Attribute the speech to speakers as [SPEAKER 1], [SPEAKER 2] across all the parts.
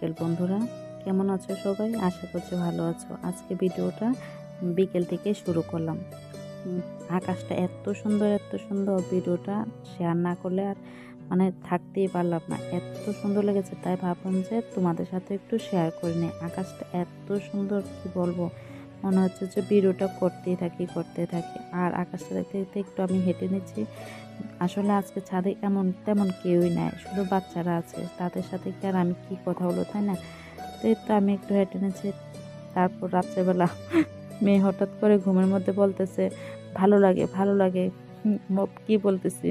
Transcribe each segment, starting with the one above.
[SPEAKER 1] বিকেল বন্ধুরা, কেমন আছো সবাই? আশা করছি ভালো আছো। আজকে ভিডিওটা বিকেল থেকে শুরু করলাম। আকাশটা এত সুন্দর, ভিডিওটা শেয়ার না করলে আর থাকতেই পারলাম না। এত সুন্দর লেগেছে, তাই ভাবলাম যে তোমাদের সাথে একটু শেয়ার করে নিই। আকাশটা এত সুন্দর, কি বলবো, মনে হচ্ছে যে ভিডিওটা করতেই থাকি। আর আকাশটা দেখতে দেখতে একটু আমি হেঁটে নিচ্ছি। আসলে আজকে ছাদে তেমন কেউই নাই, শুধু বাচ্চারা আছে। তাদের সাথে কি আর আমি কি কথা বলবো, তাই না? তো এই তো আমি একটু হেঁটে নিচ্ছি। তারপর রাত্রেবেলা মেয়ে হঠাৎ করে ঘুমের মধ্যে বলতেছে ভালো লাগে। কি বলতেছি,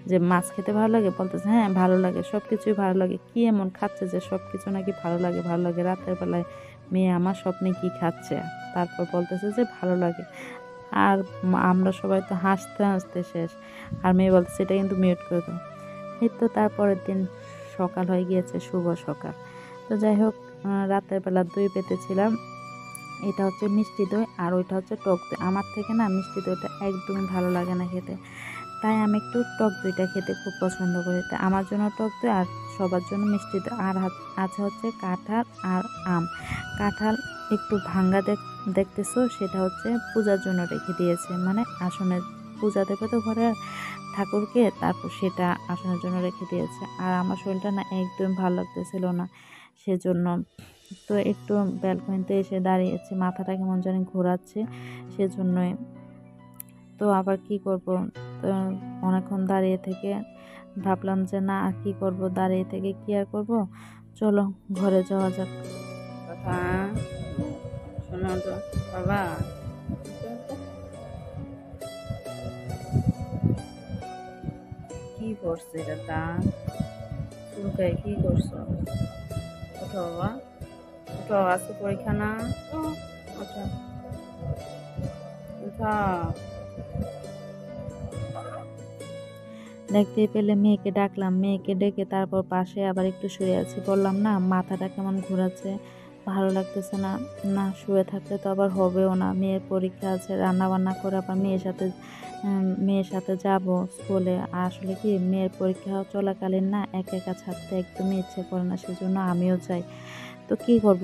[SPEAKER 1] যে মাছ খেতে ভালো লাগে? বলতেছে হ্যাঁ ভালো লাগে, সব কিছুই ভালো লাগে। কি এমন খাচ্ছে যে সব কিছু নাকি ভালো লাগে। রাতের বেলায় মেয়ে আমার স্বপ্নে কি খাচ্ছে, তারপর বলতেছে যে ভালো লাগে। আর আমরা সবাই তো হাসতে শেষ। আর মেয়ে বলতেছে এটা কিন্তু মিউট করে দাও। এই তো তারপরের দিন সকাল হয়ে গিয়েছে, শুভ সকাল। তো যাই হোক, রাতের বেলা দই পেতেছিলাম। এটা হচ্ছে মিষ্টি দই আর ওইটা হচ্ছে টক দই। আমার থেকে না মিষ্টি দইটা একদমই ভালো লাগে না খেতে, তাই আমি একটু টক দইটা খেতে খুব পছন্দ করি। তাই আমার জন্য টক দই আর সবার জন্য মিষ্টি দই। আর আছে হচ্ছে কাঁঠাল আর আম। কাঁঠাল একটু ভাঙ্গা দেখতেছো, সেটা হচ্ছে পূজার জন্য রেখে দিয়েছে, আসনে পূজা দেবে তো ঘরে ঠাকুরকে, তারপর সেটা আসনের জন্য রেখে দিয়েছে। আর আমার শরীরটা না একদম ভালো লাগতেছিল না, সেজন্য তো একটু ব্যালকনিতে এসে দাঁড়িয়েছি। মাথাটা কেমন জানি ঘোরাচ্ছে, সেজন্যই। তো আবার কি করব, তো অনেকক্ষণ দাঁড়িয়ে থেকে ভাবলাম যে না আর কি করব, দাঁড়িয়ে থেকে কি আর করব, চলো ঘরে যাওয়া যাক।
[SPEAKER 2] কথা শোনো তো বাবা, কি করছে এটা? তা চুলকায় কি করছো? ওঠো বাবা, ওঠো, আজকে পরীক্ষা না? ওঠো, ওঠো।
[SPEAKER 1] দেখতেই পেলে মেয়েকে ডাকলাম, মেয়েকে ডেকে তারপর পাশে আবার একটু শুয়ে আছি। বললাম না মাথাটা কেমন ঘোরাচ্ছে, ভালো লাগতেছে না। না শুয়ে থাকলে তো আবার হবেও না, মেয়ের পরীক্ষা আছে, রান্না বান্না করে আবার মেয়ের সাথে যাব স্কুলে। আর আসলে কি, মেয়ের পরীক্ষা চলাকালীন না একা একা ছাড়তে একদমই ইচ্ছে করে না, সেজন্য আমিও যাই। তো কি করব,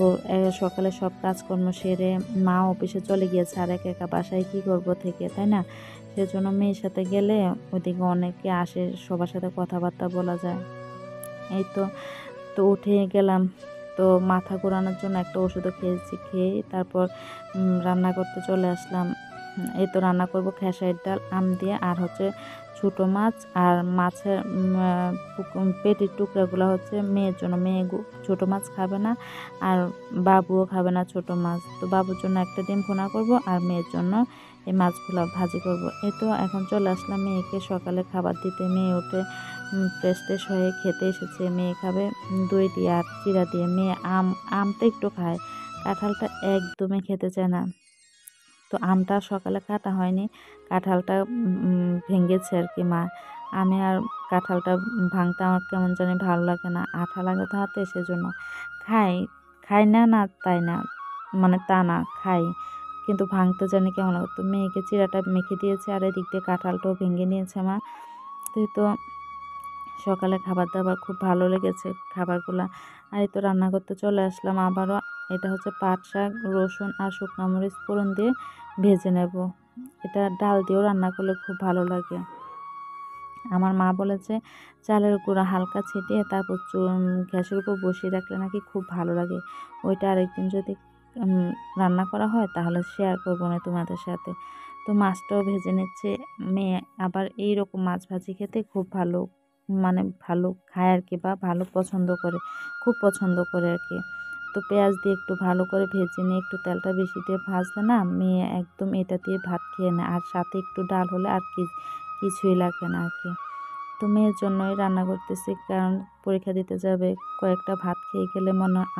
[SPEAKER 1] সকালে সব কাজকর্ম সেরে মা অফিসে চলে গিয়েছে, আর একা একা বাসায় কি করব থেকে, তাই না? সেজন্য মেয়ের সাথে গেলে ওইদিকে অনেকে আসে, সবার সাথে কথাবার্তা বলা যায়। এই তো তো উঠে গেলাম। তো মাথা ঘোরানোর জন্য একটা ওষুধও খেয়েছি, খেয়ে তারপর রান্না করতে চলে আসলাম। এই তো রান্না করব খেসারির ডাল আম দিয়ে, আর হচ্ছে ছোটো মাছ। আর মাছের পেটির টুকরাগুলো হচ্ছে মেয়ের জন্য। মেয়ে ছোটো মাছ খাবে না, আর বাবুও খাবে না ছোটো মাছ। তো বাবুর জন্য একটা ডিম ভুনা করব, আর মেয়ের জন্য এই মাছগুলো ভাজি করব। এই তো এখন চলে আসলাম মেয়েকে সকালে খাবার দিতে। মেয়ে উঠে ফ্রেশ ট্রেশ হয়ে খেতে এসেছে। মেয়ে খাবে দই দিয়ে আর চিড়া দিয়ে। মেয়ে আমটা একটু খায়, কাঁঠালটা একদমই খেতে চায় না। তো আমটা সকালে কাটা হয়নি, কাঁঠালটা ভেঙেছে আর কি মা। আমি আর কাঁঠালটা ভাঙতে আমার কেমন জানি ভালো লাগে না, আঠা লাগে তো হাতে, সেজন্য খাই। খাই না না তাই না, তা না, খাই, কিন্তু ভাঙতে জানি কেমন লাগে। তো মেয়েকে চিড়াটা মেখে দিয়েছে, আর এদিক দিয়ে কাঁঠালটাও ভেঙে নিয়েছে মা। তুই তো সকালে খাবার দাবার খুব ভালো লেগেছে খাবারগুলা। আর এই তো রান্না করতে চলে আসলাম আবারও। এটা হচ্ছে পাট শাক, রসুন আর শুকনো মরিচ ফোড়ন দিয়ে ভেজে নেব। এটা ডাল দিয়েও রান্না করলে খুব ভালো লাগে। আমার মা বলেছে চালের গুঁড়া হালকা ছিটিয়ে তারপর গ্যাসের উপর বসিয়ে রাখলে নাকি খুব ভালো লাগে। ওইটা আরেকদিন যদি রান্না করা হয় তাহলে শেয়ার করবো না তোমাদের সাথে। তো মাছটাও ভেজে নিচ্ছে। মেয়ে আবার এই রকম মাছ ভাজি খেতে খুব ভালো খায় আর কি, বা ভালো পছন্দ করে, খুব পছন্দ করে আর কি। তো পেঁয়াজ দিয়ে একটু ভালো করে ভেজে নিয়ে একটু তেলটা বেশি দিয়ে ভাজলে না মেয়ে একদম এটা দিয়ে ভাত খেয়ে নেয়। আর সাথে একটু ডাল হলে আর কিছুই লাগে না আর কি। তো মেয়ের জন্যই রান্না করতেছি, কারণ পরীক্ষা দিতে যাবে। কয়েকটা ভাত খেয়ে গেলে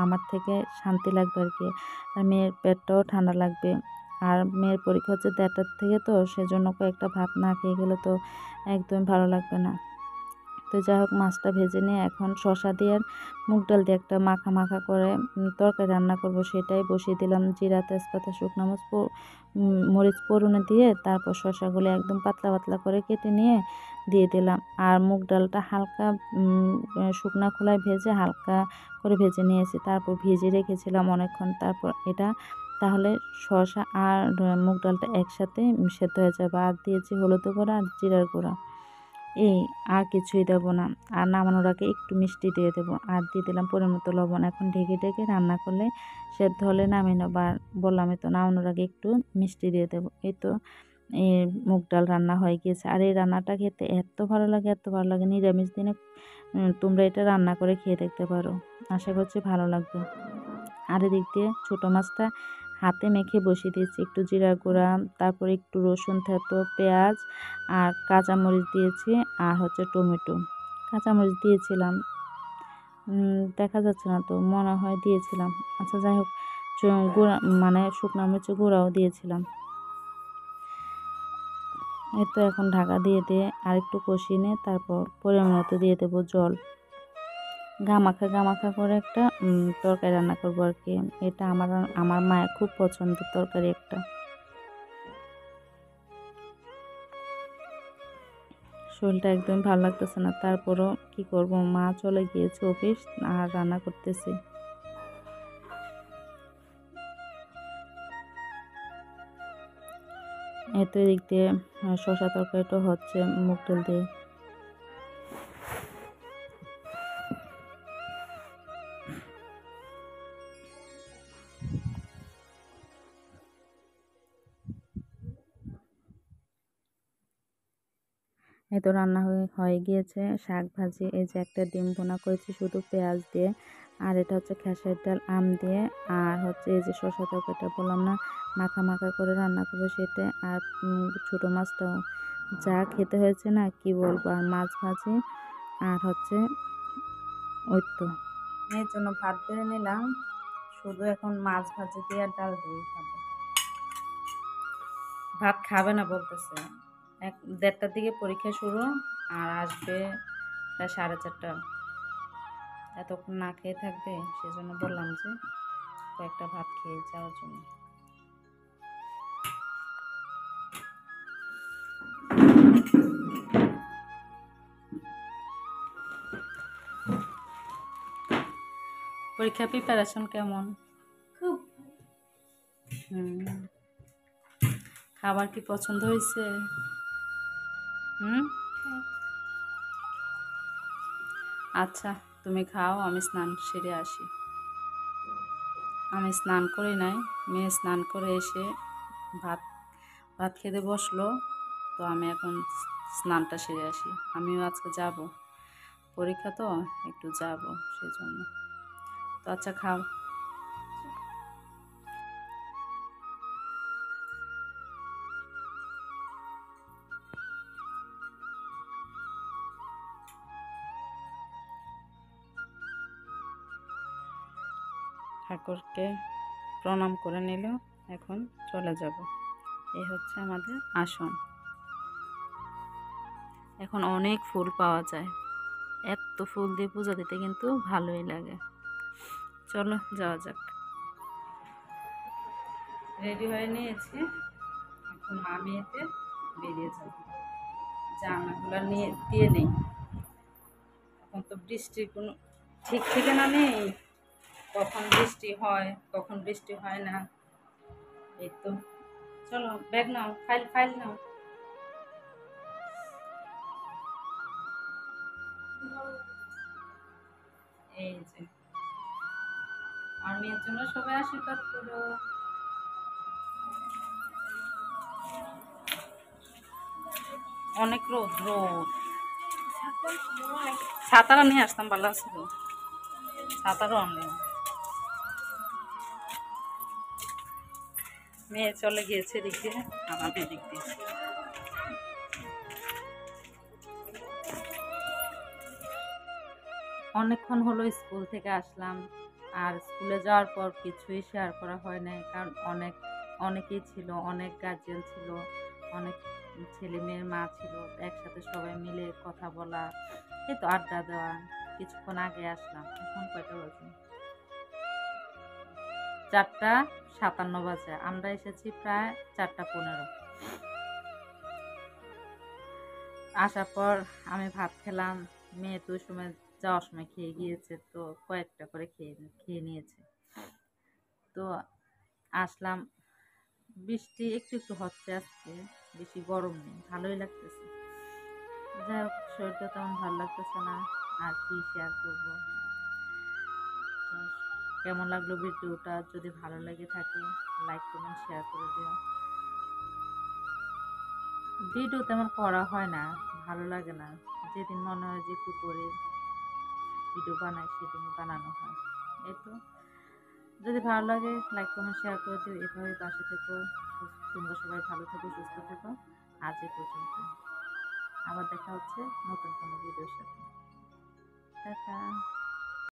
[SPEAKER 1] আমার থেকে শান্তি লাগবে আর কি, আর মেয়ের পেটটাও ঠান্ডা লাগবে। আর মেয়ের পরীক্ষা হচ্ছে 1:30টার থেকে, তো সেজন্য কয়েকটা ভাত না খেয়ে গেলে তো একদমই ভালো লাগবে না। তো যাই হোক, মাছটা ভেজে নিয়ে এখন শসা দিয়ে আর মুগ ডাল দিয়ে একটা মাখা মাখা করে তরকারি রান্না করব, সেটাই বসিয়ে দিলাম। জিরা, তেজপাতা, শুকনো মরিচ ফোড়নে দিয়ে তারপর শসাগুলো একদম পাতলা পাতলা করে কেটে নিয়ে দিয়ে দিলাম। আর মুগ ডালটা হালকা শুকনা খোলায় ভেজে হালকা করে ভেজে নিয়েছি, তারপর ভিজিয়ে রেখেছিলাম অনেকক্ষণ। তারপর এটা তাহলে শসা আর মুগ ডালটা একসাথে সেদ্ধ হয়ে যাবে। আর দিয়েছি হলুদ গুঁড়া আর জিরার গুঁড়া, এই আর কিছুই দেবো না। আর নামানোর আগে একটু মিষ্টি দিয়ে দেবো, আর দিয়ে দিলাম পরিমাণ মতো লবণ। এখন ঢেকে ঢেকে রান্না করলে সেদ্ধ হলে নামিয়ে নেবো। আর বললামই তো, নামানোর আগে একটু মিষ্টি দিয়ে দেবো। এই তো এই মুগ ডাল রান্না হয়ে গিয়েছে। আর এই রান্নাটা খেতে এত ভালো লাগে, এত ভালো লাগে। নিরামিষ দিনে তোমরা এটা রান্না করে খেয়ে দেখতে পারো, আশা করছি ভালো লাগবে। আর এদিক দিয়ে ছোটো মাছটা হাতে মেখে বসিয়ে দিয়েছি, একটু জিরা গুঁড়া, তারপর একটু রসুন থেতো, পেঁয়াজ আর কাঁচামরিচ দিয়েছি, আর হচ্ছে টমেটো। কাঁচামরিচ দিয়েছিলাম, দেখা যাচ্ছে না তো, মনে হয় দিয়েছিলাম। আচ্ছা যাই হোক, গুঁড়া মানে শুকনো মরিচের গুঁড়াও দিয়েছিলাম। এই তো এখন ঢাকা দিয়ে দিয়ে আর একটু কষিয়ে নিয়ে তারপর পরিমাণ মতো দিয়ে দেবো জল। গামাখা গামাখা করে একটা তরকারি রান্না করবো আর কি। এটা আমার মায়ের খুব পছন্দের তরকারি একটা। শরীরটা একদম ভালো লাগতেছে না, তারপরও কি করব, মা চলে গিয়েছে অফিস, আর রান্না করতেছি। এত এদিক দিয়ে শসা তরকারিটা হচ্ছে মুগ ডাল দিয়ে। এই তো রান্না হয়ে গিয়েছে। শাক ভাজি, এই যে একটা ডিম ভুনা করেছি শুধু পেঁয়াজ দিয়ে, আর এটা হচ্ছে খেসারির ডাল আম দিয়ে, আর হচ্ছে এই যে শসা তরকারিটা বললাম না মাখা মাখা করে রান্না করবো সেটা, আর ছোটো মাছটাও যা খেতে হয়েছে না কি বলবো। আর মাছ ভাজি, আর হচ্ছে ওই তো এর জন্য ভাত বেড়ে নিলাম, শুধু এখন মাছ ভাজি দিয়ে আর ডাল দিয়ে খাবো। ভাত খাবে না বলতেছে। 1:30টার দিকে পরীক্ষা শুরু, আর আসবে প্রায় 4:30। এতক্ষণ না খেয়ে থাকবে, সেজন্য বললাম যে কয়েকটা ভাত খেয়ে যাওয়ার জন্য। পরীক্ষা প্রিপারেশন কেমন? খুব। খাবার কি পছন্দ হয়েছে? আচ্ছা তুমি খাও, আমি স্নান সেরে আসি। আমি স্নান করি নাই, মেয়ে স্নান করে এসে ভাত ভাত খেতে বসলো, তো আমি এখন স্নানটা সেরে আসি। আমিও আজকে যাব, পরীক্ষা তো একটু যাব সেজন্য। তো আচ্ছা খাও। ঠাকুরকে প্রণাম করে নিল, এখন চলে যাব। এই হচ্ছে আমাদের আসন। এখন অনেক ফুল পাওয়া যায়, এত ফুল দিয়ে পূজা দিতে কিন্তু ভালোই লাগে। চলো যাওয়া যাক। রেডি হয়ে নিয়েছি, এখন আমি এতে বেরিয়ে যাব। জামাগুলো নিয়ে দিয়ে নেই, এখন তো বৃষ্টির কোনো ঠিক ঠিকানা নেই, কখন বৃষ্টি হয় কখন বৃষ্টি হয় না। এই তো চলো, ব্যাগ নাও, ফাইল ফাইল নাও। এই যে আর মেয়ের জন্য সবাই আশীর্বাদ করো। অনেক রোদ রোদ, ছাতারা নিয়ে আসতাম ভালো ছিল, ছাতারও অনেক। মেয়ে চলে গিয়েছে এদিক দিয়ে, আমাদের দিক দিয়ে। অনেকক্ষণ হলো স্কুল থেকে আসলাম, আর স্কুলে যাওয়ার পর কিছুই শেয়ার করা হয় নাই, কারণ অনেকেই ছিল, অনেক গার্জিয়ান ছিল, অনেক ছেলে মেয়ের মা ছিল, একসাথে সবাই মিলে কথা বলা, এই তো আড্ডা দেওয়া। কিছুক্ষণ আগে আসলাম, এখন কয়টা বাজে? 4:57 বাজে, আমরা এসেছি প্রায় 4:15।
[SPEAKER 2] আসার পর আমি ভাত খেলাম, মেয়ে তো ওই সময় যাওয়ার সময় খেয়ে গিয়েছে, তো কয়েকটা করে খেয়ে খেয়ে নিয়েছে। তো আসলাম, বৃষ্টি একটু একটু হচ্ছে আজকে, বেশি গরম নেই, ভালোই লাগতেছে। যাই হোক, শরীরটা তেমন ভালো লাগতেছে না, আর কি শেয়ার করবো। তো কেমন লাগলো ভিডিওটা? যদি ভালো লেগে থাকে লাইক কমেন্ট শেয়ার করে দিও। ভিডিও তেমন করা হয় না, ভালো লাগে না, যেদিন মনে হয় যে একটু করে ভিডিও বানাই সেদিনই বানানো হয়। এই তো, যদি ভালো লাগে লাইক কমেন্ট শেয়ার করে দিও, এভাবে পাশে থেকো। তোমরা সবাই ভালো থেকো, সুস্থ থেকো। আজ এই পর্যন্ত, আবার দেখা হচ্ছে নতুন কোনো ভিডিওর সাথে। টাটা।